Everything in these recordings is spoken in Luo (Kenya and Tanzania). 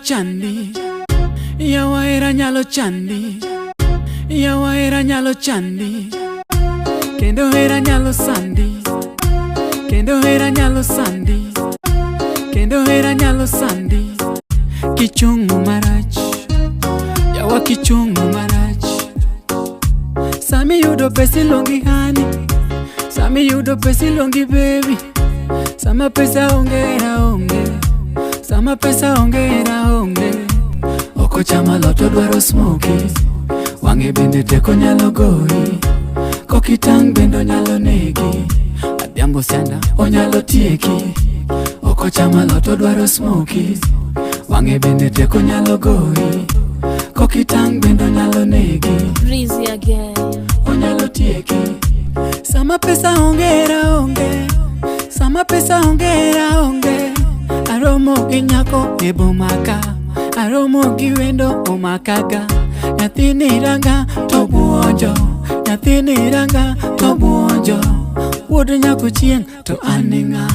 chandi, yawa era nyalo chandi, yawa era nyalo chandi, kendo era nyalo sandi, kendo era nyalo sandi, kendo era nyalo sandi. Kichungu marach, yawa kichungu marach. Sami yudo pesi longi hani, sami yudo pesi longi baby. Sama pesa ongera onge, sama pesa ongera onge. Oko chama loto dwaro smoky, wange bende teko nyalo goi. Kokitang bendo nyalo negi, adhiambo sianda onyalo tieki. Oko chama loto dwaro smoky, wange bende teko nyalo goi. Kokitang bendo nyalo negi, Breezy again. onyalo tieki. Sama pesa ongera onge, sama pesa ongera onge. Aromo gi nyako e bomaka, aromo gi wendo omakaga. Nyathini ranga to buonjo, nyathini ranga to buonjo. Wuod nyako chieng to aninga,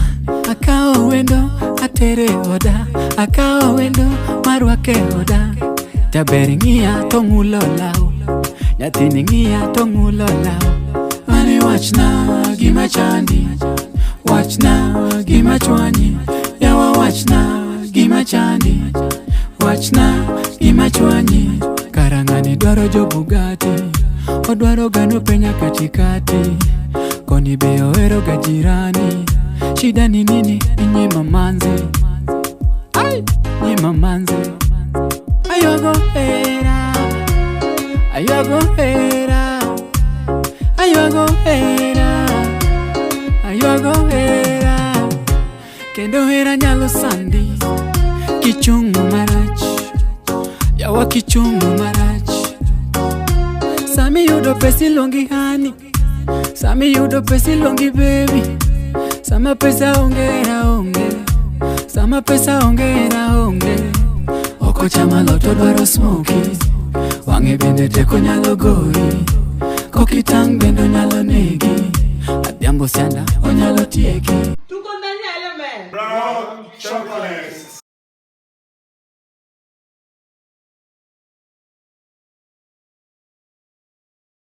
akao wendo atere oda, akao wendo marwake oda. Jaber ng'iya to ng'ulo lau, nyathini ng'iya to ng'ulo lau. Mane wachna gima chandi, wachna gima chwanyi, yawa wachna gima chandi, wachna gima chwanyi. Karangani dwaro jo Bugatti, odwaro gano penya katikati. Koni be ohero ga jirani, shida ni nini? Ni mamanze, ay, ni mamanze. Ayogo hera, ayogo hera, ayogo hera, ayogo hera. Kendo hera nyalo sandi, kichungu marach, yawa kichungu marach. Sami yudo pesi longi hani, sami yudo pesi longi baby. Sama pesa ongera onge, sama pesa ongera onge. Oko chama loto dwaro smoky, wange bende teko nyalo goi. Kokitang bendo nyalo negi, adhiambo sianda onyalo tieki. Tuko ndani ya element. Brown chocolate.